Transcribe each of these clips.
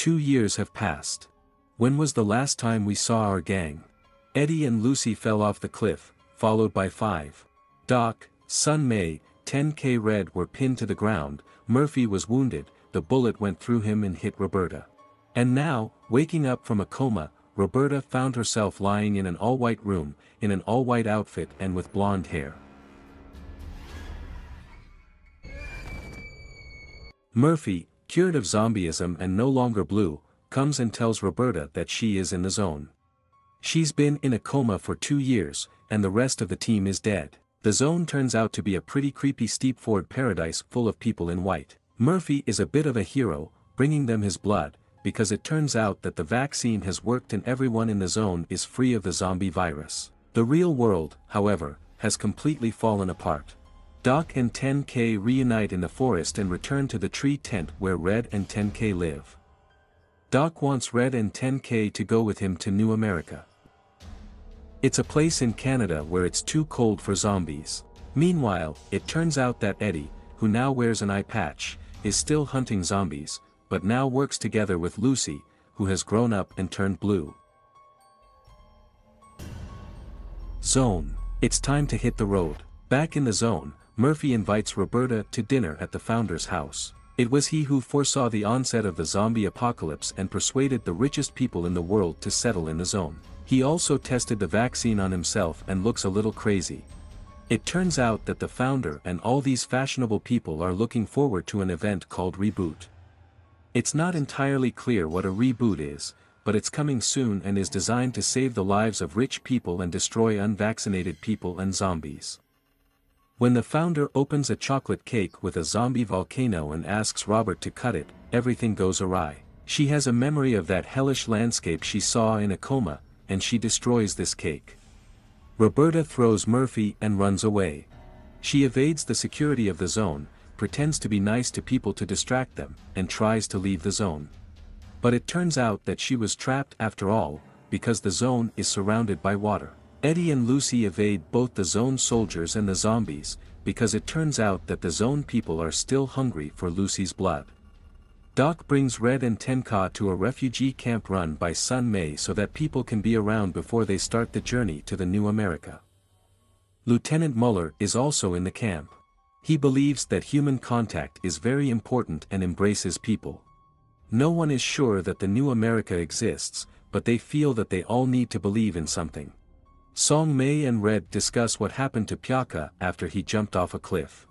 2 years have passed. When was the last time we saw our gang? Eddie and Lucy fell off the cliff, followed by 5. Doc, Sun May, 10K Red were pinned to the ground. Murphy was wounded, the bullet went through him and hit Roberta. And now, waking up from a coma, Roberta found herself lying in an all-white room, in an all-white outfit and with blonde hair. Murphy, cured of zombieism and no longer blue, comes and tells Roberta that she is in the zone. She's been in a coma for 2 years, and the rest of the team is dead. The zone turns out to be a pretty creepy Steepford paradise full of people in white. Murphy is a bit of a hero, bringing them his blood, because it turns out that the vaccine has worked and everyone in the zone is free of the zombie virus. The real world, however, has completely fallen apart. Doc and 10K reunite in the forest and return to the tree tent where Red and 10K live. Doc wants Red and 10K to go with him to New America. It's a place in Canada where it's too cold for zombies. Meanwhile, it turns out that Eddie, who now wears an eye patch, is still hunting zombies, but now works together with Lucy, who has grown up and turned blue. Zone. It's time to hit the road. Back in the zone, Murphy invites Roberta to dinner at the founder's house. It was he who foresaw the onset of the zombie apocalypse and persuaded the richest people in the world to settle in the zone. He also tested the vaccine on himself and looks a little crazy. It turns out that the founder and all these fashionable people are looking forward to an event called Reboot. It's not entirely clear what a reboot is, but it's coming soon and is designed to save the lives of rich people and destroy unvaccinated people and zombies. When the founder opens a chocolate cake with a zombie volcano and asks Robert to cut it, everything goes awry. She has a memory of that hellish landscape she saw in a coma, and she destroys this cake. Roberta throws Murphy and runs away. She evades the security of the zone, pretends to be nice to people to distract them, and tries to leave the zone. But it turns out that she was trapped after all, because the zone is surrounded by water. Eddie and Lucy evade both the zone soldiers and the zombies, because it turns out that the zone people are still hungry for Lucy's blood. Doc brings Red and 10K to a refugee camp run by Sun May so that people can be around before they start the journey to the New America. Lieutenant Muller is also in the camp. He believes that human contact is very important and embraces people. No one is sure that the New America exists, but they feel that they all need to believe in something. Song May and Red discuss what happened to Pyaka after he jumped off a cliff.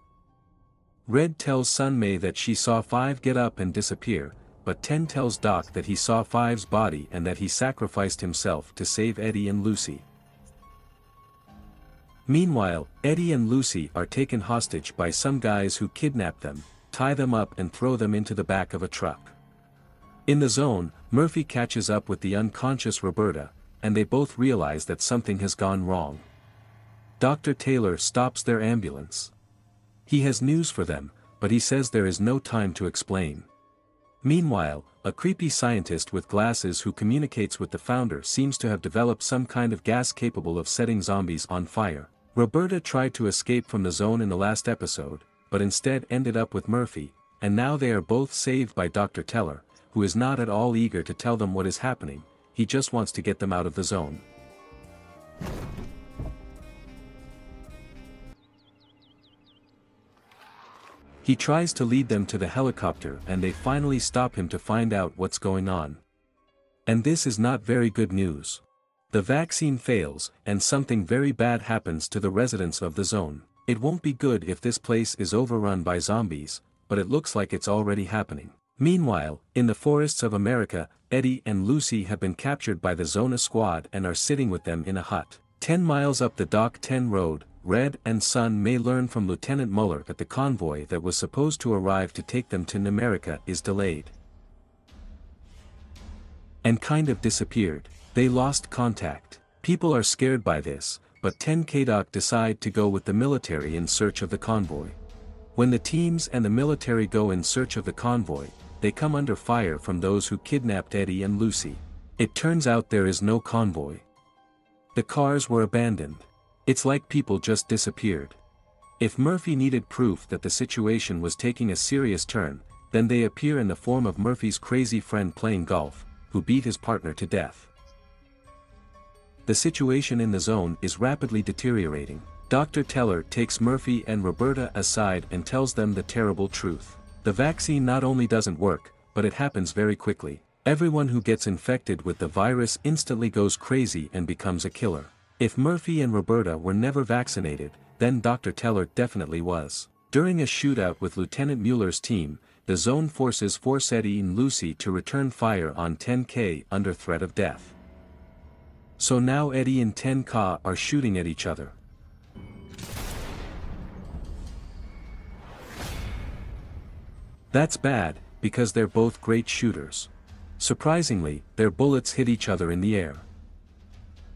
Red tells Sun May that she saw 5 get up and disappear, but 10 tells Doc that he saw 5's body and that he sacrificed himself to save Eddie and Lucy. Meanwhile, Eddie and Lucy are taken hostage by some guys who kidnap them, tie them up and throw them into the back of a truck. In the zone, Murphy catches up with the unconscious Roberta, and they both realize that something has gone wrong. Dr. Taylor stops their ambulance. He has news for them, but he says there is no time to explain. Meanwhile, a creepy scientist with glasses who communicates with the founder seems to have developed some kind of gas capable of setting zombies on fire. Roberta tried to escape from the zone in the last episode, but instead ended up with Murphy, and now they are both saved by Dr. Teller, who is not at all eager to tell them what is happening. He just wants to get them out of the zone. He tries to lead them to the helicopter and they finally stop him to find out what's going on. And this is not very good news. The vaccine fails, and something very bad happens to the residents of the zone. It won't be good if this place is overrun by zombies, but it looks like it's already happening. Meanwhile, in the forests of America, Eddie and Lucy have been captured by the Zona squad and are sitting with them in a hut. 10 miles up the Dock 10 road, Red and Sun May learn from Lieutenant Muller that the convoy that was supposed to arrive to take them to New America is delayed. And kind of disappeared. They lost contact. People are scared by this, but 10K Doc decide to go with the military in search of the convoy. When the teams and the military go in search of the convoy, they come under fire from those who kidnapped Eddie and Lucy. It turns out there is no convoy. The cars were abandoned. It's like people just disappeared. If Murphy needed proof that the situation was taking a serious turn, Then they appear in the form of Murphy's crazy friend playing golf, who beat his partner to death. The situation in the zone is rapidly deteriorating. Dr. Teller takes Murphy and Roberta aside and tells them the terrible truth. The vaccine not only doesn't work, but it happens very quickly. Everyone who gets infected with the virus instantly goes crazy and becomes a killer. If Murphy and Roberta were never vaccinated, then Dr. Teller definitely was. During a shootout with Lieutenant Mueller's team, the zone forces force Eddie and Lucy to return fire on 10K under threat of death. So now Eddie and 10K are shooting at each other. That's bad, because they're both great shooters. Surprisingly, their bullets hit each other in the air.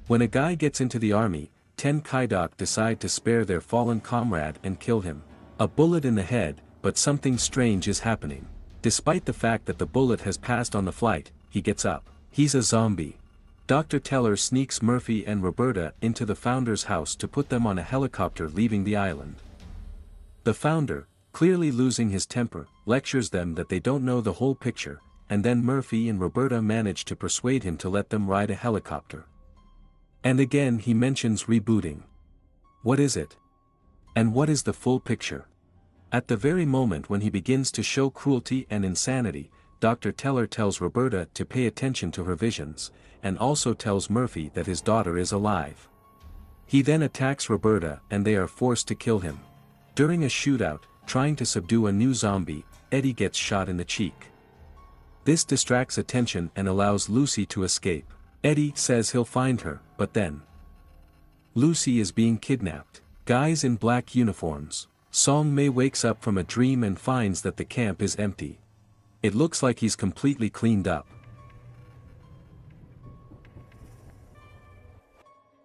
When a guy gets into the army, 10K decide to spare their fallen comrade and kill him. A bullet in the head, but something strange is happening. Despite the fact that the bullet has passed on the flight, he gets up. He's a zombie. Dr. Teller sneaks Murphy and Roberta into the founder's house to put them on a helicopter leaving the island. The founder, clearly losing his temper, lectures them that they don't know the whole picture, and then Murphy and Roberta manage to persuade him to let them ride a helicopter. And again he mentions rebooting. What is it? And what is the full picture? At the very moment when he begins to show cruelty and insanity, Dr. Teller tells Roberta to pay attention to her visions, and also tells Murphy that his daughter is alive. He then attacks Roberta and they are forced to kill him. During a shootout, trying to subdue a new zombie, Eddie gets shot in the cheek. This distracts attention and allows Lucy to escape. Eddie says he'll find her, but then Lucy is being kidnapped. Guys in black uniforms. Song May wakes up from a dream and finds that the camp is empty. It looks like he's completely cleaned up.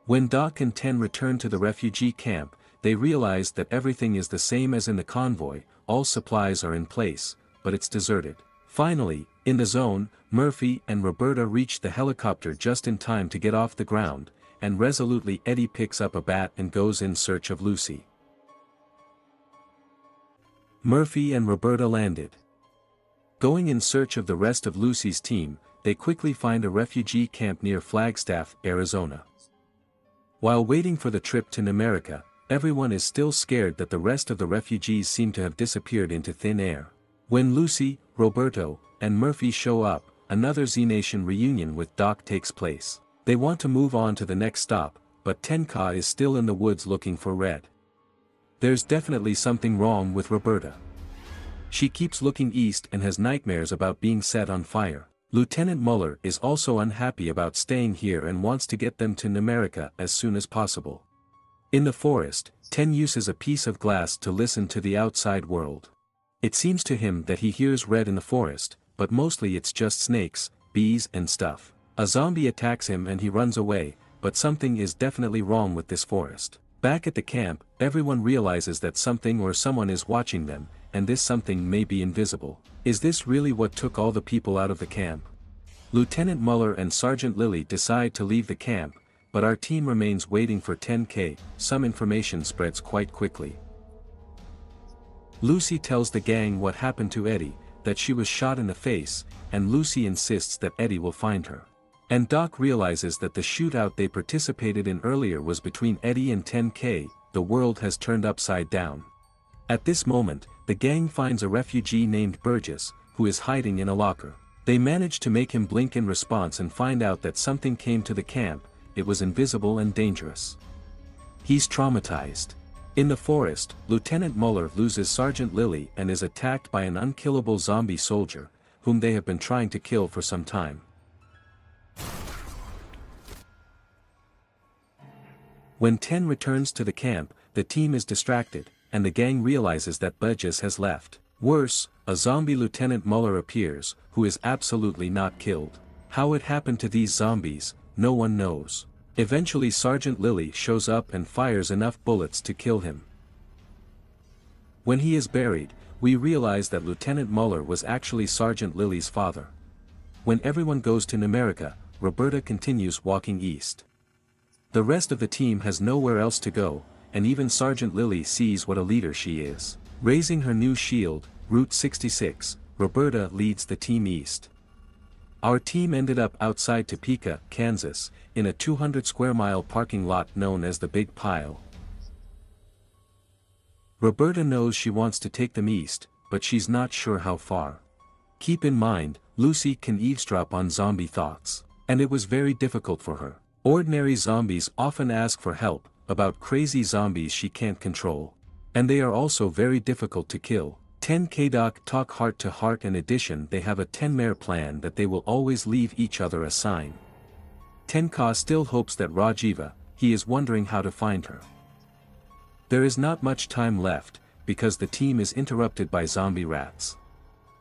When Doc and Ten return to the refugee camp, they realize that everything is the same as in the convoy, all supplies are in place, but it's deserted. Finally, in the zone, Murphy and Roberta reach the helicopter just in time to get off the ground, and resolutely Eddie picks up a bat and goes in search of Lucy. Murphy and Roberta landed. Going in search of the rest of Lucy's team, they quickly find a refugee camp near Flagstaff, Arizona. While waiting for the trip to Namerica, everyone is still scared that the rest of the refugees seem to have disappeared into thin air. When Lucy, Roberto, and Murphy show up, another Z-Nation reunion with Doc takes place. They want to move on to the next stop, but 10K is still in the woods looking for Red. There's definitely something wrong with Roberta. She keeps looking east and has nightmares about being set on fire. Lieutenant Mueller is also unhappy about staying here and wants to get them to Namerica as soon as possible. In the forest, 10 uses a piece of glass to listen to the outside world. It seems to him that he hears Red in the forest, but mostly it's just snakes, bees and stuff. A zombie attacks him and he runs away, but something is definitely wrong with this forest. Back at the camp, everyone realizes that something or someone is watching them, and this something may be invisible. Is this really what took all the people out of the camp? Lieutenant Mueller and Sergeant Lilly decide to leave the camp, but our team remains waiting for 10K. Some information spreads quite quickly. Lucy tells the gang what happened to Eddie, that she was shot in the face, and Lucy insists that Eddie will find her. And Doc realizes that the shootout they participated in earlier was between Eddie and 10K. The world has turned upside down. At this moment, the gang finds a refugee named Burgess, who is hiding in a locker. They manage to make him blink in response and find out that something came to the camp. It was invisible and dangerous. He's traumatized. In the forest, Lieutenant Mueller loses Sergeant Lilly and is attacked by an unkillable zombie soldier, whom they have been trying to kill for some time. When 10 returns to the camp, the team is distracted, and the gang realizes that Burgess has left. Worse, a zombie Lieutenant Mueller appears, who is absolutely not killed. How it happened to these zombies, no one knows. Eventually Sergeant Lilly shows up and fires enough bullets to kill him. When he is buried, we realize that Lieutenant Mueller was actually Sergeant Lilly's father. When everyone goes to Namerica, Roberta continues walking east. The rest of the team has nowhere else to go, and even Sergeant Lilly sees what a leader she is. Raising her new shield, Route 66, Roberta leads the team east. Our team ended up outside Topeka, Kansas, in a 200-square-mile parking lot known as the Big Pile. Roberta knows she wants to take them east, but she's not sure how far. Keep in mind, Lucy can eavesdrop on zombie thoughts, and it was very difficult for her. Ordinary zombies often ask for help about crazy zombies she can't control. And they are also very difficult to kill. 10K Doc talk heart to heart. In addition, they have a 10-mare plan that they will always leave each other a sign. 10K still hopes that Rajiva, he is wondering how to find her. There is not much time left, because the team is interrupted by zombie rats.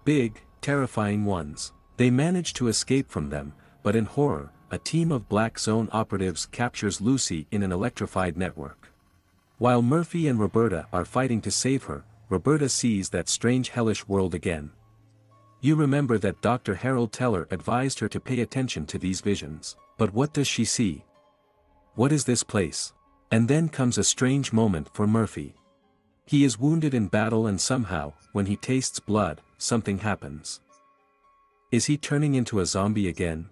Big, terrifying ones. They manage to escape from them, but in horror, a team of Black Zone operatives captures Lucy in an electrified network. While Murphy and Roberta are fighting to save her, Roberta sees that strange hellish world again. You remember that Dr. Harold Teller advised her to pay attention to these visions, but what does she see? What is this place? And then comes a strange moment for Murphy. He is wounded in battle and somehow, when he tastes blood, something happens. Is he turning into a zombie again?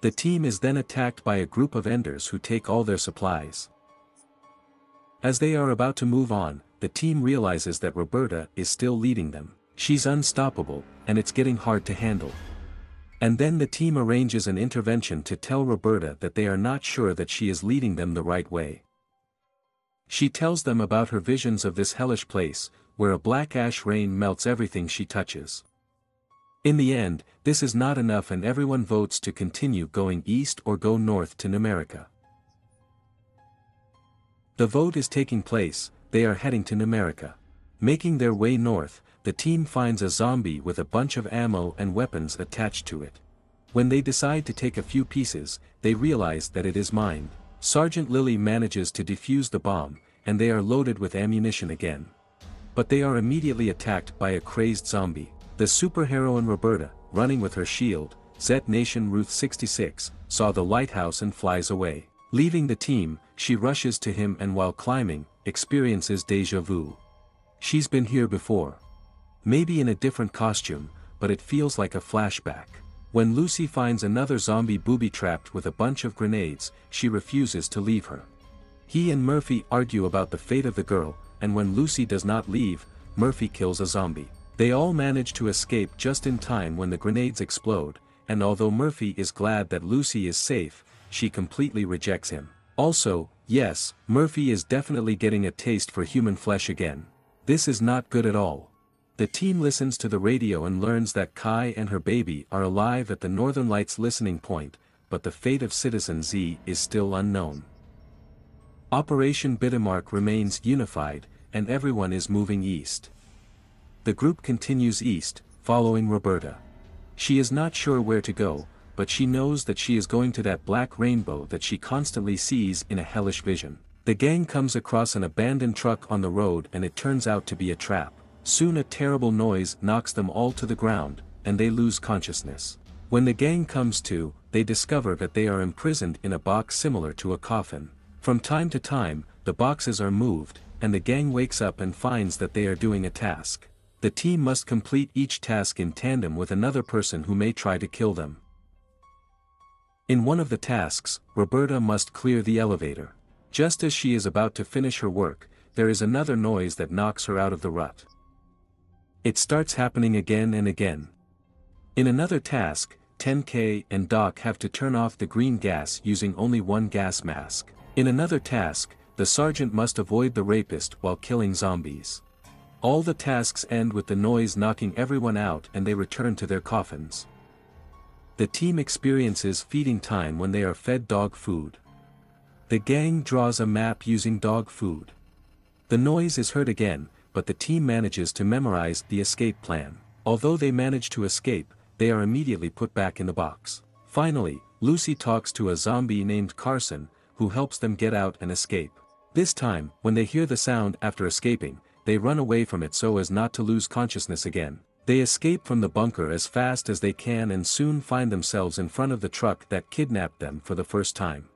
The team is then attacked by a group of Enders who take all their supplies. As they are about to move on, the team realizes that Roberta is still leading them. She's unstoppable, and it's getting hard to handle. And then the team arranges an intervention to tell Roberta that they are not sure that she is leading them the right way. She tells them about her visions of this hellish place, where a black ash rain melts everything she touches. In the end, this is not enough and everyone votes to continue going east or go north to Namerica. The vote is taking place, they are heading to Namerica. Making their way north, the team finds a zombie with a bunch of ammo and weapons attached to it. When they decide to take a few pieces, they realize that it is mined. Sergeant Lilly manages to defuse the bomb, and they are loaded with ammunition again. But they are immediately attacked by a crazed zombie. The superheroine Roberta, running with her shield, Zet Nation Ruth 66, saw the lighthouse and flies away. Leaving the team, she rushes to him and while climbing, experiences déjà vu. She's been here before. Maybe in a different costume, but it feels like a flashback. When Lucy finds another zombie booby-trapped with a bunch of grenades, she refuses to leave her. He and Murphy argue about the fate of the girl, and when Lucy does not leave, Murphy kills a zombie. They all manage to escape just in time when the grenades explode, and although Murphy is glad that Lucy is safe, she completely rejects him. Also, yes, Murphy is definitely getting a taste for human flesh again. This is not good at all. The team listens to the radio and learns that Kai and her baby are alive at the Northern Lights listening point, but the fate of Citizen Z is still unknown. Operation Bittermark remains unified, and everyone is moving east. The group continues east, following Roberta. She is not sure where to go, but she knows that she is going to that black rainbow that she constantly sees in a hellish vision. The gang comes across an abandoned truck on the road and it turns out to be a trap. Soon a terrible noise knocks them all to the ground, and they lose consciousness. When the gang comes to, they discover that they are imprisoned in a box similar to a coffin. From time to time, the boxes are moved, and the gang wakes up and finds that they are doing a task. The team must complete each task in tandem with another person who may try to kill them. In one of the tasks, Roberta must clear the elevator. Just as she is about to finish her work, there is another noise that knocks her out of the rut. It starts happening again and again. In another task, 10K and Doc have to turn off the green gas using only one gas mask. In another task, the sergeant must avoid the rapist while killing zombies. All the tasks end with the noise knocking everyone out and they return to their coffins. The team experiences feeding time when they are fed dog food. The gang draws a map using dog food. The noise is heard again, but the team manages to memorize the escape plan. Although they manage to escape, they are immediately put back in the box. Finally, Lucy talks to a zombie named Carson, who helps them get out and escape. This time, when they hear the sound after escaping, they run away from it so as not to lose consciousness again. They escape from the bunker as fast as they can and soon find themselves in front of the truck that kidnapped them for the first time.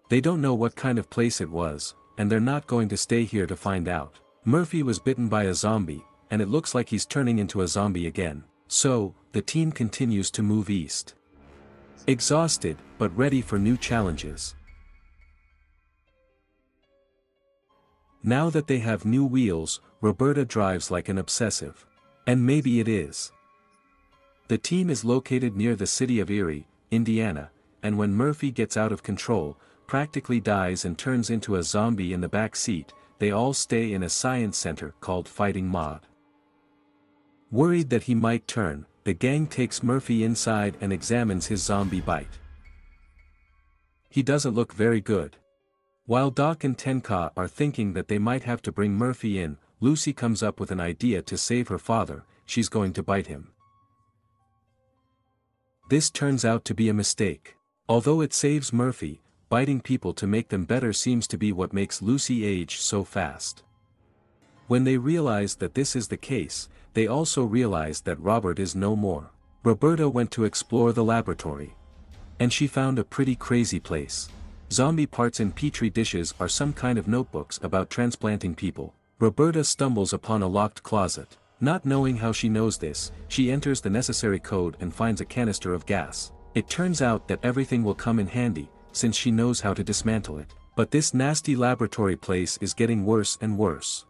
They don't know what kind of place it was, and they're not going to stay here to find out. Murphy was bitten by a zombie, and it looks like he's turning into a zombie again. So, the team continues to move east. Exhausted, but ready for new challenges. Now that they have new wheels, Roberta drives like an obsessive. And maybe it is. The team is located near the city of Erie, Indiana, and when Murphy gets out of control, practically dies and turns into a zombie in the back seat, they all stay in a science center called Fighting Maud. Worried that he might turn, the gang takes Murphy inside and examines his zombie bite. He doesn't look very good. While Doc and Tenka are thinking that they might have to bring Murphy in, Lucy comes up with an idea to save her father. She's going to bite him. This turns out to be a mistake. Although it saves Murphy, biting people to make them better seems to be what makes Lucy age so fast. When they realize that this is the case, they also realize that Robert is no more. Roberta went to explore the laboratory. And she found a pretty crazy place. Zombie parts in petri dishes are some kind of notebooks about transplanting people. Roberta stumbles upon a locked closet. Not knowing how she knows this, she enters the necessary code and finds a canister of gas. It turns out that everything will come in handy, since she knows how to dismantle it. But this nasty laboratory place is getting worse and worse.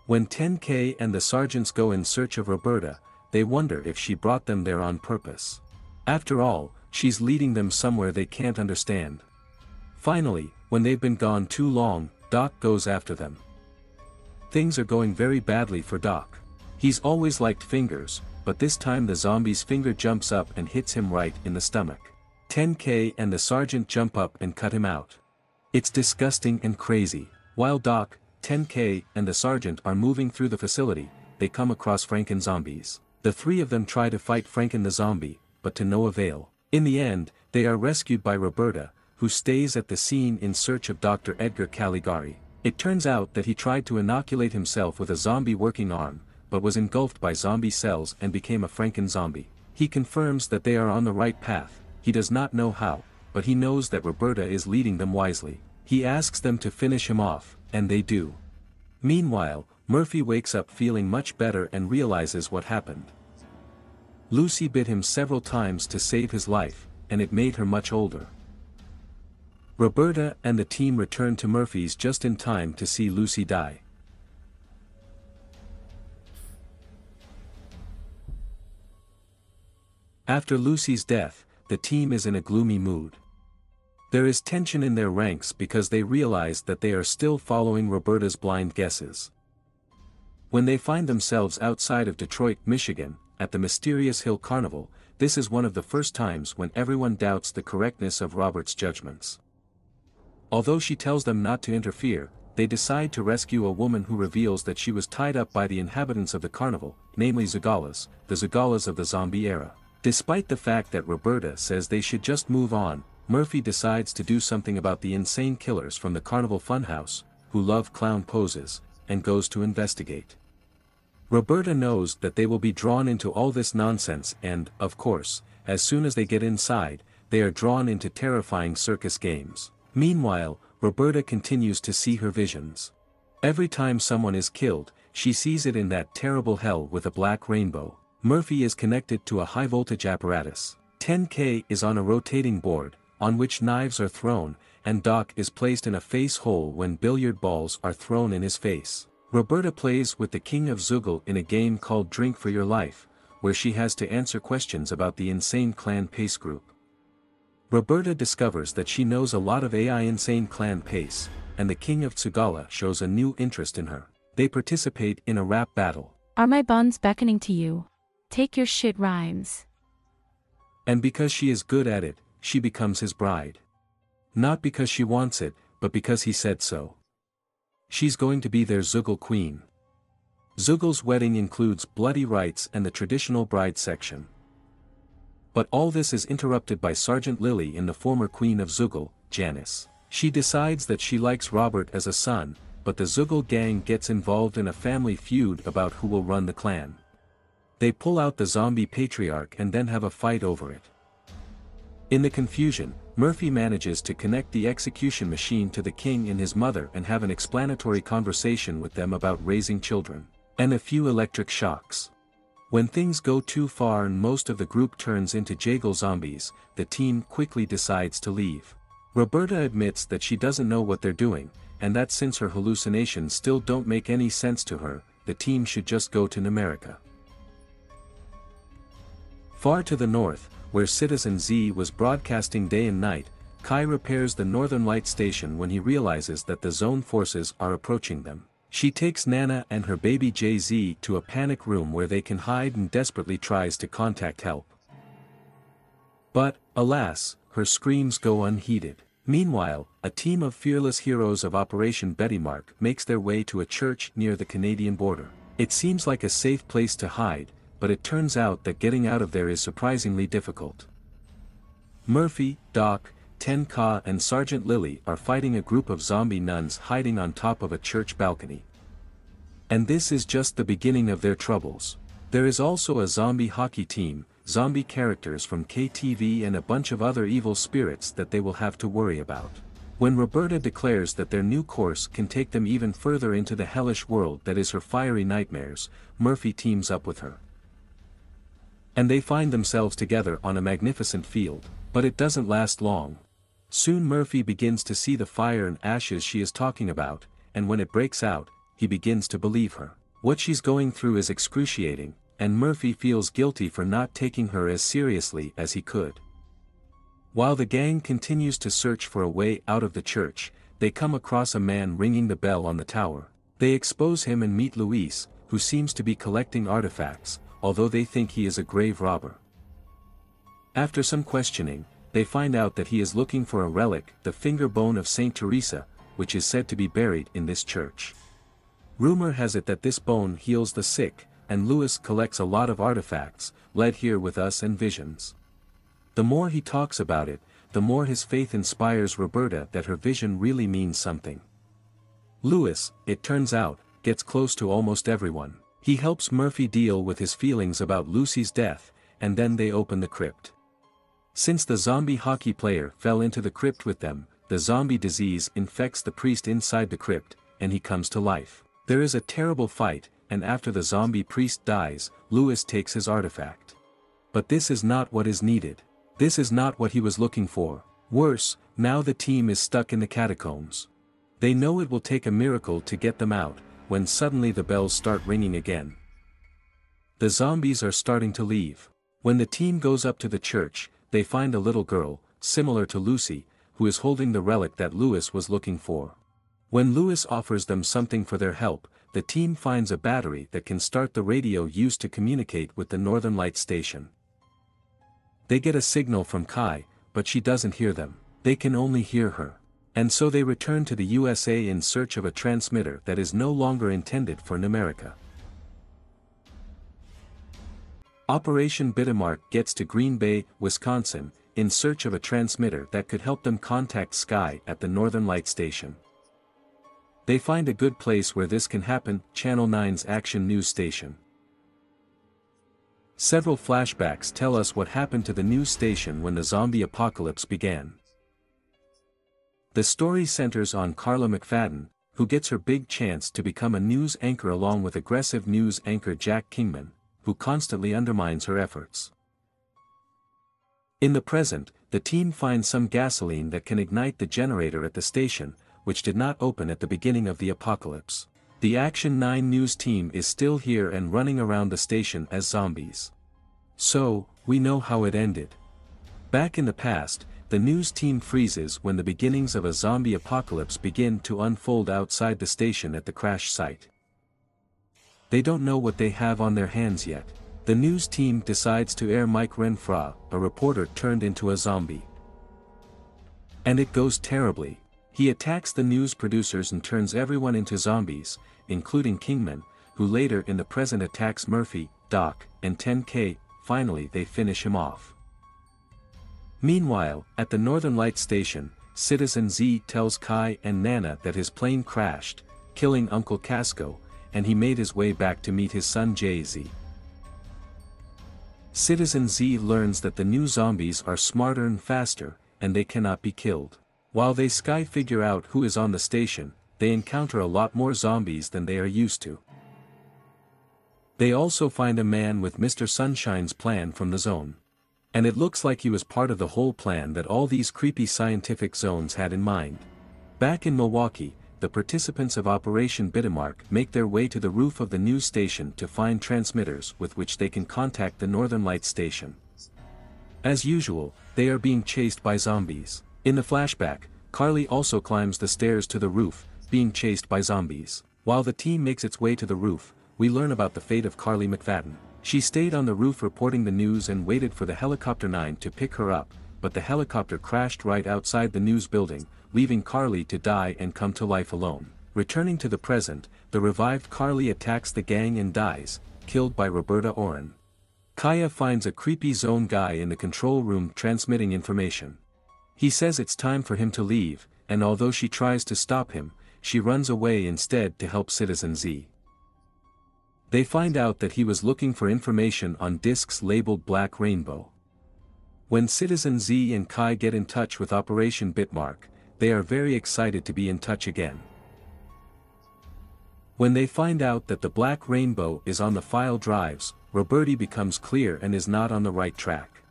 When 10K and the sergeants go in search of Roberta, they wonder if she brought them there on purpose. After all, she's leading them somewhere they can't understand. Finally, when they've been gone too long, Doc goes after them. Things are going very badly for Doc. He's always liked fingers, but this time the zombie's finger jumps up and hits him right in the stomach. 10K and the sergeant jump up and cut him out. It's disgusting and crazy. While Doc, 10K and the sergeant are moving through the facility, they come across Franken zombies. The three of them try to fight Franken the zombie, but to no avail. In the end, they are rescued by Roberta, who stays at the scene in search of Dr. Edgar Caligari. It turns out that he tried to inoculate himself with a zombie working arm, but was engulfed by zombie cells and became a Franken zombie. He confirms that they are on the right path. He does not know how, but he knows that Roberta is leading them wisely. He asks them to finish him off, and they do. Meanwhile, Murphy wakes up feeling much better and realizes what happened. Lucy bit him several times to save his life, and it made her much older. Roberta and the team return to Murphy's just in time to see Lucy die. After Lucy's death, the team is in a gloomy mood. There is tension in their ranks because they realize that they are still following Roberta's blind guesses. When they find themselves outside of Detroit, Michigan, at the Mysterious Hill Carnival, this is one of the first times when everyone doubts the correctness of Robert's judgments. Although she tells them not to interfere, they decide to rescue a woman who reveals that she was tied up by the inhabitants of the carnival, namely Zagalas, the Zagalas of the zombie era. Despite the fact that Roberta says they should just move on, Murphy decides to do something about the insane killers from the Carnival Funhouse, who love clown poses, and goes to investigate. Roberta knows that they will be drawn into all this nonsense and, of course, as soon as they get inside, they are drawn into terrifying circus games. Meanwhile, Roberta continues to see her visions. Every time someone is killed, she sees it in that terrible hell with a black rainbow. Murphy is connected to a high-voltage apparatus. 10K is on a rotating board, on which knives are thrown, and Doc is placed in a face hole when billiard balls are thrown in his face. Roberta plays with the King of Zoogle in a game called Drink for Your Life, where she has to answer questions about the Insane Clan Pace group. Roberta discovers that she knows a lot of AI Insane Clan Pace, and the King of Tsugala shows a new interest in her. They participate in a rap battle. Are my buns beckoning to you? Take your shit rhymes. And because she is good at it, she becomes his bride. Not because she wants it, but because he said so. She's going to be their Zoogle queen. Zoogle's wedding includes bloody rites and the traditional bride section. But all this is interrupted by Sergeant Lily in the former queen of Zoogle, Janice. She decides that she likes Robert as a son, but the Zoogle gang gets involved in a family feud about who will run the clan. They pull out the zombie patriarch and then have a fight over it. In the confusion, Murphy manages to connect the execution machine to the king and his mother and have an explanatory conversation with them about raising children. and a few electric shocks. When things go too far and most of the group turns into Jaeger zombies, the team quickly decides to leave. Roberta admits that she doesn't know what they're doing, and that since her hallucinations still don't make any sense to her, the team should just go to America. Far to the north, where Citizen Z was broadcasting day and night, Kai repairs the Northern Light station when he realizes that the Zone forces are approaching them. She takes Nana and her baby Jay-Z to a panic room where they can hide and desperately tries to contact help. But, alas, her screams go unheeded. Meanwhile, a team of fearless heroes of Operation Betty Mark makes their way to a church near the Canadian border. It seems like a safe place to hide, but it turns out that getting out of there is surprisingly difficult. Murphy, Doc, Ten-Ka and Sergeant Lily are fighting a group of zombie nuns hiding on top of a church balcony. And this is just the beginning of their troubles. There is also a zombie hockey team, zombie characters from KTV and a bunch of other evil spirits that they will have to worry about. When Roberta declares that their new course can take them even further into the hellish world that is her fiery nightmares, Murphy teams up with her. And they find themselves together on a magnificent field, but it doesn't last long. Soon Murphy begins to see the fire and ashes she is talking about, and when it breaks out, he begins to believe her. What she's going through is excruciating, and Murphy feels guilty for not taking her as seriously as he could. While the gang continues to search for a way out of the church, they come across a man ringing the bell on the tower. They expose him and meet Luis, who seems to be collecting artifacts, although they think he is a grave robber. After some questioning, they find out that he is looking for a relic, the finger bone of Saint Teresa, which is said to be buried in this church. Rumor has it that this bone heals the sick, and Luis collects a lot of artifacts, led here with us and visions. The more he talks about it, the more his faith inspires Roberta that her vision really means something. Luis, it turns out, gets close to almost everyone. He helps Murphy deal with his feelings about Lucy's death, and then they open the crypt. Since the zombie hockey player fell into the crypt with them, the zombie disease infects the priest inside the crypt, and he comes to life. There is a terrible fight, and after the zombie priest dies, Luis takes his artifact. But this is not what is needed. This is not what he was looking for. Worse, now the team is stuck in the catacombs. They know it will take a miracle to get them out, when suddenly the bells start ringing again. The zombies are starting to leave. When the team goes up to the church, they find a little girl, similar to Lucy, who is holding the relic that Luis was looking for. When Luis offers them something for their help, the team finds a battery that can start the radio used to communicate with the Northern Light station. They get a signal from Kai, but she doesn't hear them. They can only hear her. And so they return to the USA in search of a transmitter that is no longer intended for America. Operation Bittermark gets to Green Bay, Wisconsin, in search of a transmitter that could help them contact Sky at the Northern Light station. They find a good place where this can happen, Channel 9's Action News station. Several flashbacks tell us what happened to the news station when the zombie apocalypse began. The story centers on Carla McFadden, who gets her big chance to become a news anchor along with aggressive news anchor Jack Kingman, who constantly undermines her efforts. In the present, the team finds some gasoline that can ignite the generator at the station, which did not open at the beginning of the apocalypse. The Action 9 news team is still here and running around the station as zombies. So, we know how it ended. Back in the past, the news team freezes when the beginnings of a zombie apocalypse begin to unfold outside the station at the crash site. They don't know what they have on their hands yet. The news team decides to air Mike Renfra, a reporter turned into a zombie. And it goes terribly. He attacks the news producers and turns everyone into zombies, including Kingman, who later in the present attacks Murphy, Doc, and 10K. Finally they finish him off. Meanwhile, at the Northern Light station, Citizen Z tells Kai and Nana that his plane crashed, killing Uncle Casco, and he made his way back to meet his son Jay-Z. Citizen Z learns that the new zombies are smarter and faster, and they cannot be killed. While they figure out who is on the station, they encounter a lot more zombies than they are used to. They also find a man with Mr. Sunshine's plan from the zone. And it looks like he was part of the whole plan that all these creepy scientific zones had in mind. Back in Milwaukee, the participants of Operation Bittermark make their way to the roof of the news station to find transmitters with which they can contact the Northern Lights station. As usual, they are being chased by zombies. In the flashback, Carly also climbs the stairs to the roof, being chased by zombies. While the team makes its way to the roof, we learn about the fate of Carly McFadden. She stayed on the roof reporting the news and waited for the Helicopter 9 to pick her up, but the helicopter crashed right outside the news building, leaving Carly to die and come to life alone. Returning to the present, the revived Carly attacks the gang and dies, killed by Roberta Oren. Kaya finds a creepy zone guy in the control room transmitting information. He says it's time for him to leave, and although she tries to stop him, she runs away instead to help Citizen Z. They find out that he was looking for information on discs labeled Black Rainbow. When Citizen Z and Kai get in touch with Operation Bitmark, they are very excited to be in touch again. When they find out that the Black Rainbow is on the file drives, Roberta becomes clear and is not on the right track.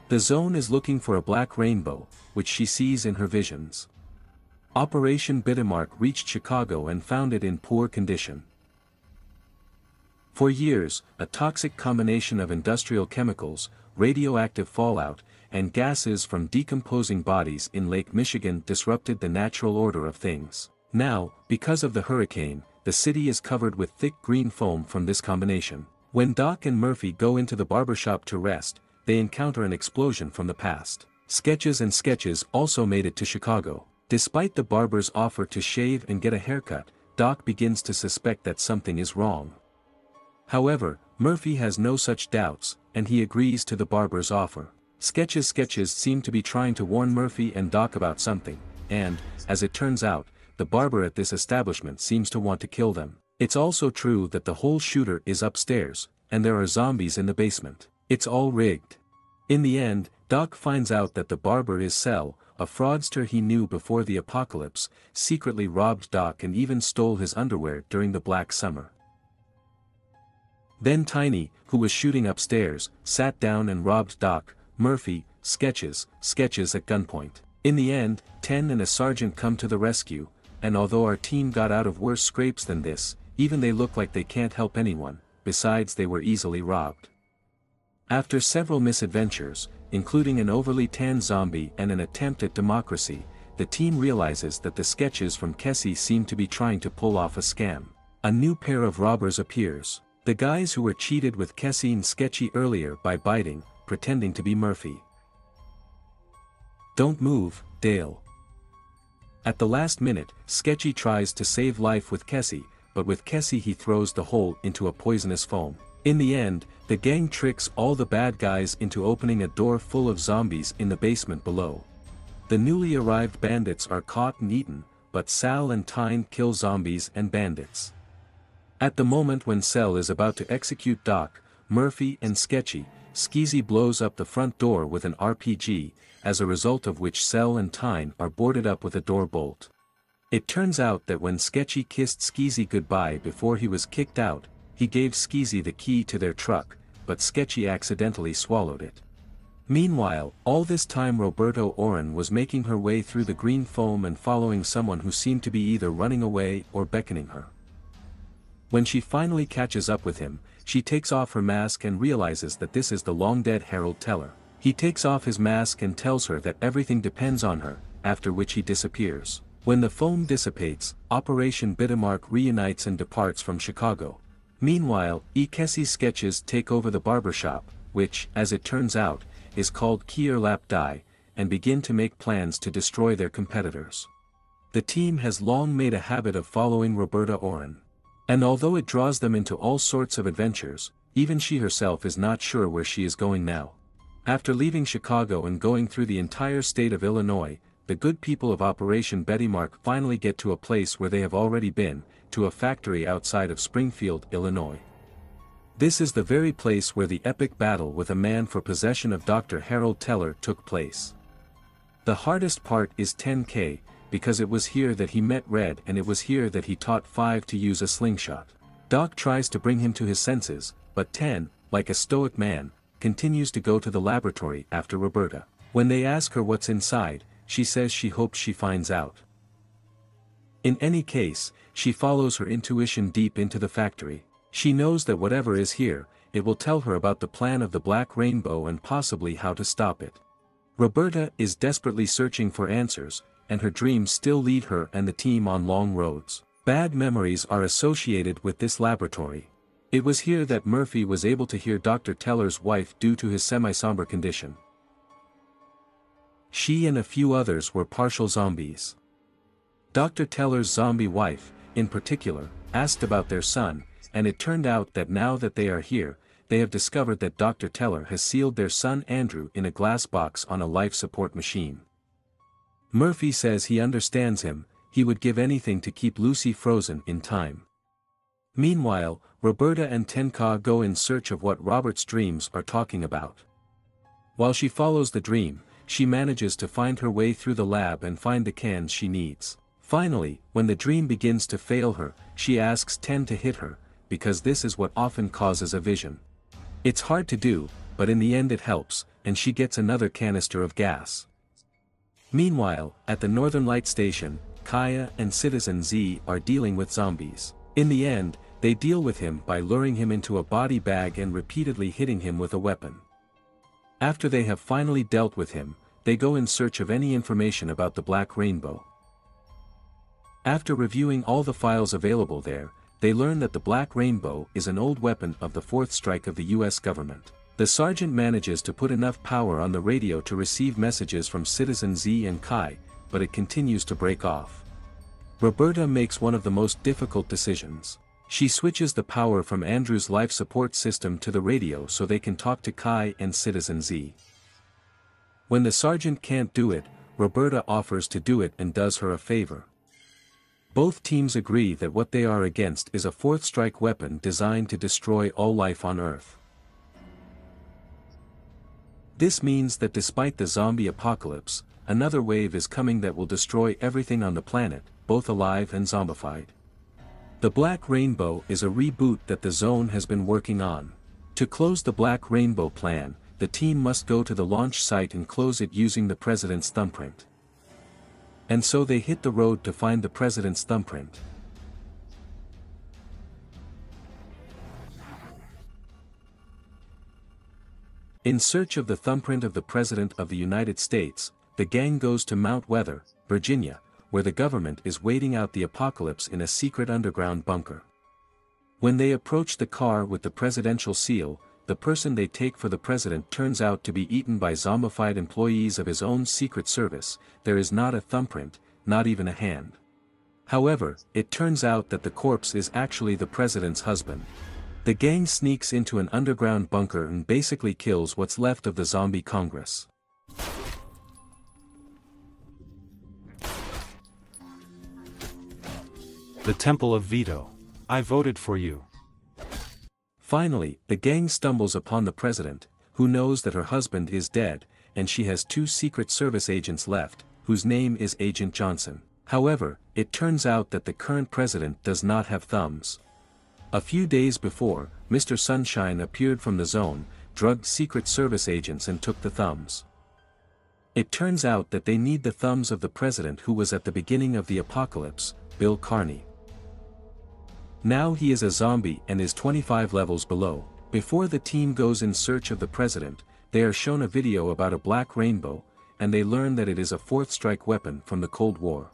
The zone is looking for a Black Rainbow, which she sees in her visions. Operation Bittermark reached Chicago and found it in poor condition. For years, a toxic combination of industrial chemicals, radioactive fallout, and gases from decomposing bodies in Lake Michigan disrupted the natural order of things. Now, because of the hurricane, the city is covered with thick green foam from this combination. When Doc and Murphy go into the barbershop to rest, they encounter an explosion from the past. Sketches and Sketches also made it to Chicago. Despite the barber's offer to shave and get a haircut, Doc begins to suspect that something is wrong. However, Murphy has no such doubts, and he agrees to the barber's offer. Sketches seem to be trying to warn Murphy and Doc about something, and, as it turns out, the barber at this establishment seems to want to kill them. It's also true that the whole shooter is upstairs, and there are zombies in the basement. It's all rigged. In the end, Doc finds out that the barber is Cell, a fraudster he knew before the apocalypse, secretly robbed Doc and even stole his underwear during the Black Summer. Then Tiny, who was shooting upstairs, sat down and robbed Doc, Murphy, Sketches at gunpoint. In the end, Ten and a sergeant come to the rescue, and although our team got out of worse scrapes than this, even they look like they can't help anyone, besides they were easily robbed. After several misadventures, including an overly tanned zombie and an attempt at democracy, the team realizes that the Sketches from Kessie seem to be trying to pull off a scam. A new pair of robbers appears. The guys who were cheated with Kessie and Sketchy earlier by biting, pretending to be Murphy. Don't move, Dale. At the last minute, Sketchy tries to save life with Kessie, but with Kessie he throws the hole into a poisonous foam. In the end, the gang tricks all the bad guys into opening a door full of zombies in the basement below. The newly arrived bandits are caught and eaten, but Sal and Tyne kill zombies and bandits. At the moment when Cell is about to execute Doc, Murphy and Sketchy, Skeezy blows up the front door with an RPG, as a result of which Cell and Tyne are boarded up with a door bolt. It turns out that when Sketchy kissed Skeezy goodbye before he was kicked out, he gave Skeezy the key to their truck, but Sketchy accidentally swallowed it. Meanwhile, all this time Roberta Oren was making her way through the green foam and following someone who seemed to be either running away or beckoning her. When she finally catches up with him, she takes off her mask and realizes that this is the long-dead Harold Teller. He takes off his mask and tells her that everything depends on her, after which he disappears. When the foam dissipates, Operation Bittermark reunites and departs from Chicago. Meanwhile, Kessie's Sketches take over the barbershop, which, as it turns out, is called Kier Lap Die, and begin to make plans to destroy their competitors. The team has long made a habit of following Roberta Oren. And although it draws them into all sorts of adventures, even she herself is not sure where she is going now. After leaving Chicago and going through the entire state of Illinois, the good people of Operation Bittermark finally get to a place where they have already been, to a factory outside of Springfield, Illinois. This is the very place where the epic battle with a man for possession of Dr. Harold Teller took place. The hardest part is 10K, because it was here that he met Red and it was here that he taught Five to use a slingshot. Doc tries to bring him to his senses, but Ten, like a stoic man, continues to go to the laboratory after Roberta. When they ask her what's inside, she says she hopes she finds out. In any case, she follows her intuition deep into the factory. She knows that whatever is here, it will tell her about the plan of the Black Rainbow and possibly how to stop it. Roberta is desperately searching for answers, and her dreams still lead her and the team on long roads. Bad memories are associated with this laboratory. It was here that Murphy was able to hear Dr. Teller's wife due to his semi-somber condition. She and a few others were partial zombies. Dr. Teller's zombie wife, in particular, asked about their son, and it turned out that now that they are here, they have discovered that Dr. Teller has sealed their son Andrew in a glass box on a life support machine. Murphy says he understands him, he would give anything to keep Lucy frozen in time. Meanwhile, Roberta and Tenka go in search of what Robert's dreams are talking about. While she follows the dream, she manages to find her way through the lab and find the cans she needs. Finally, when the dream begins to fail her, she asks Ten to hit her, because this is what often causes a vision. It's hard to do, but in the end it helps, and she gets another canister of gas. Meanwhile, at the Northern Light Station, Kaya and Citizen Z are dealing with zombies. In the end, they deal with him by luring him into a body bag and repeatedly hitting him with a weapon. After they have finally dealt with him, they go in search of any information about the Black Rainbow. After reviewing all the files available there, they learn that the Black Rainbow is an old weapon of the Fourth Strike of the US government. The sergeant manages to put enough power on the radio to receive messages from Citizen Z and Kai, but it continues to break off. Roberta makes one of the most difficult decisions. She switches the power from Andrew's life support system to the radio so they can talk to Kai and Citizen Z. When the sergeant can't do it, Roberta offers to do it and does her a favor. Both teams agree that what they are against is a Fourth Strike weapon designed to destroy all life on Earth. This means that despite the zombie apocalypse, another wave is coming that will destroy everything on the planet, both alive and zombified. The Black Rainbow is a reboot that the Zone has been working on. To close the Black Rainbow plan, the team must go to the launch site and close it using the President's thumbprint. And so they hit the road to find the President's thumbprint. In search of the thumbprint of the President of the United States, the gang goes to Mount Weather, Virginia, where the government is waiting out the apocalypse in a secret underground bunker. When they approach the car with the presidential seal, the person they take for the president turns out to be eaten by zombified employees of his own secret service. There is not a thumbprint, not even a hand. However, it turns out that the corpse is actually the president's husband. The gang sneaks into an underground bunker and basically kills what's left of the zombie Congress. The Temple of Veto. I voted for you. Finally, the gang stumbles upon the president, who knows that her husband is dead, and she has 2 Secret Service agents left, whose name is Agent Johnson. However, it turns out that the current president does not have thumbs. A few days before, Mr. Sunshine appeared from the Zone, drugged Secret Service agents and took the thumbs. It turns out that they need the thumbs of the president who was at the beginning of the apocalypse, Bill Carney. Now he is a zombie and is 25 levels below. Before the team goes in search of the president, they are shown a video about a Black Rainbow, and they learn that it is a Fourth Strike weapon from the Cold War,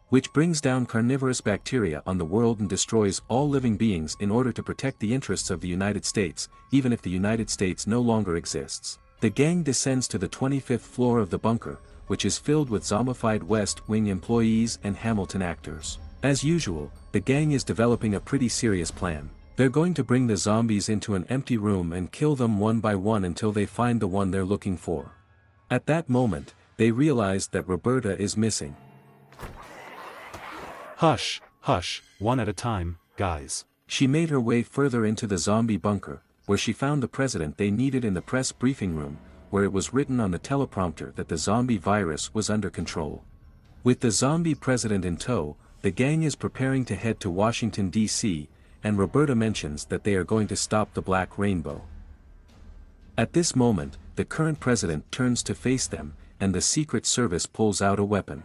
which brings down carnivorous bacteria on the world and destroys all living beings in order to protect the interests of the United States, even if the United States no longer exists. The gang descends to the 25th floor of the bunker, which is filled with zombified West Wing employees and Hamilton actors. As usual, the gang is developing a pretty serious plan. They're going to bring the zombies into an empty room and kill them one by one until they find the one they're looking for. At that moment, they realize that Roberta is missing. Hush, hush, one at a time, guys. She made her way further into the zombie bunker, where she found the president they needed in the press briefing room, where it was written on the teleprompter that the zombie virus was under control. With the zombie president in tow, the gang is preparing to head to Washington, D.C., and Roberta mentions that they are going to stop the Black Rainbow. At this moment, the current president turns to face them, and the Secret Service pulls out a weapon.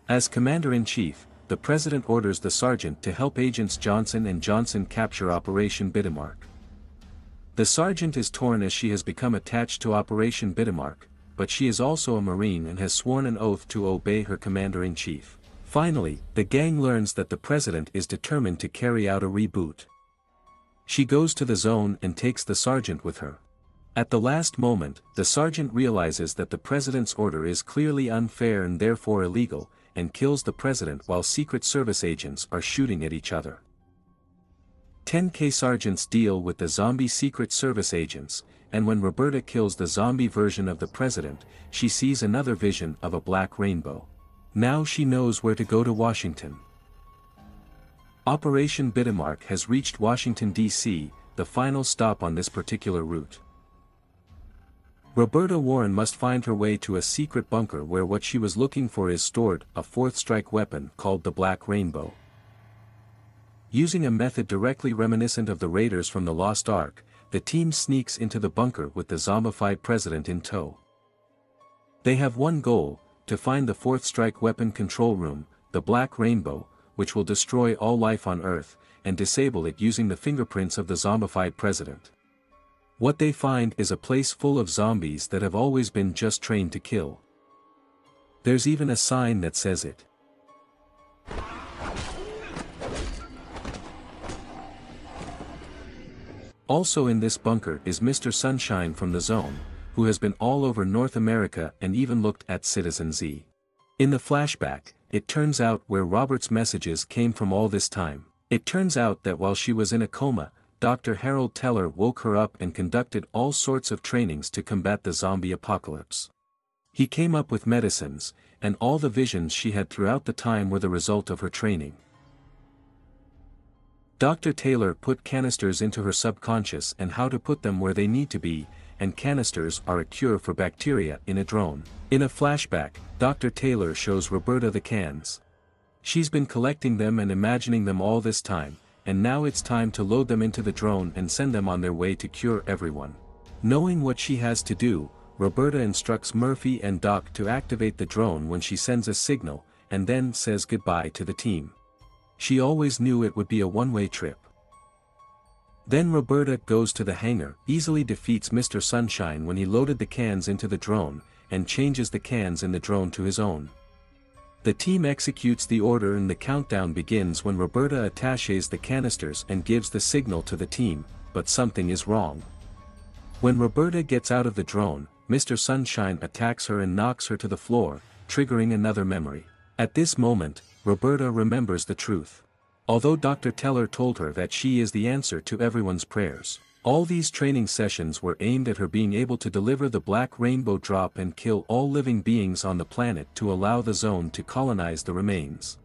As Commander-in-Chief, the president orders the sergeant to help Agents Johnson and Johnson capture Operation Bitamark. The sergeant is torn as she has become attached to Operation Bitamark, but she is also a Marine and has sworn an oath to obey her Commander-in-Chief. Finally, the gang learns that the president is determined to carry out a reboot. She goes to the zone and takes the sergeant with her. At the last moment, the sergeant realizes that the president's order is clearly unfair and therefore illegal, and kills the president while Secret Service agents are shooting at each other. 10K sergeants deal with the zombie Secret Service agents, and when Roberta kills the zombie version of the president, she sees another vision of a black rainbow. Now she knows where to go to Washington. Operation Bitamark has reached Washington, D.C., the final stop on this particular route. Roberta Warren must find her way to a secret bunker where what she was looking for is stored, a fourth strike weapon called the Black Rainbow. Using a method directly reminiscent of the raiders from the Lost Ark, the team sneaks into the bunker with the zombified president in tow. They have one goal, to find the fourth strike weapon control room, the Black Rainbow, which will destroy all life on Earth, and disable it using the fingerprints of the zombified president. What they find is a place full of zombies that have always been just trained to kill. There's even a sign that says it. Also in this bunker is Mr. Sunshine from the Zone, who has been all over North America and even looked at Citizen Z. In the flashback, it turns out where Robert's messages came from all this time. It turns out that while she was in a coma, Dr. Harold Teller woke her up and conducted all sorts of trainings to combat the zombie apocalypse. He came up with medicines, and all the visions she had throughout the time were the result of her training. Dr. Taylor put canisters into her subconscious and how to put them where they need to be, and canisters are a cure for bacteria in a drone. In a flashback, Dr. Taylor shows Roberta the cans. She's been collecting them and imagining them all this time, and now it's time to load them into the drone and send them on their way to cure everyone. Knowing what she has to do, Roberta instructs Murphy and Doc to activate the drone when she sends a signal, and then says goodbye to the team. She always knew it would be a one-way trip. Then Roberta goes to the hangar, easily defeats Mr. Sunshine when he loaded the cans into the drone, and changes the cans in the drone to his own. The team executes the order and the countdown begins when Roberta attaches the canisters and gives the signal to the team, but something is wrong. When Roberta gets out of the drone, Mr. Sunshine attacks her and knocks her to the floor, triggering another memory. At this moment, Roberta remembers the truth. Although Dr. Teller told her that she is the answer to everyone's prayers, all these training sessions were aimed at her being able to deliver the Black Rainbow drop and kill all living beings on the planet to allow the zone to colonize the remains.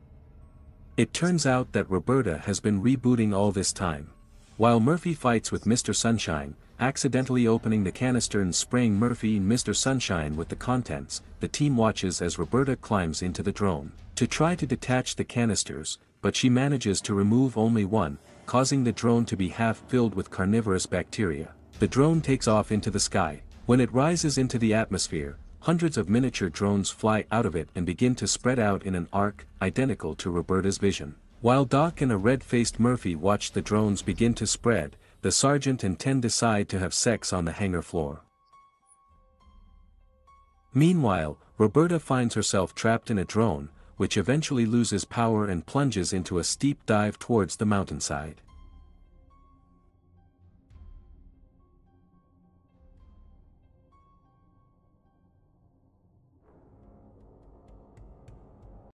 It turns out that Roberta has been rebooting all this time. While Murphy fights with Mr. Sunshine, accidentally opening the canister and spraying Murphy and Mr. Sunshine with the contents, the team watches as Roberta climbs into the drone to try to detach the canisters, but she manages to remove only one, causing the drone to be half filled with carnivorous bacteria. The drone takes off into the sky. When it rises into the atmosphere, hundreds of miniature drones fly out of it and begin to spread out in an arc, identical to Roberta's vision. While Doc and a red-faced Murphy watch the drones begin to spread, the sergeant and 10 decide to have sex on the hangar floor. Meanwhile, Roberta finds herself trapped in a drone, which eventually loses power and plunges into a steep dive towards the mountainside.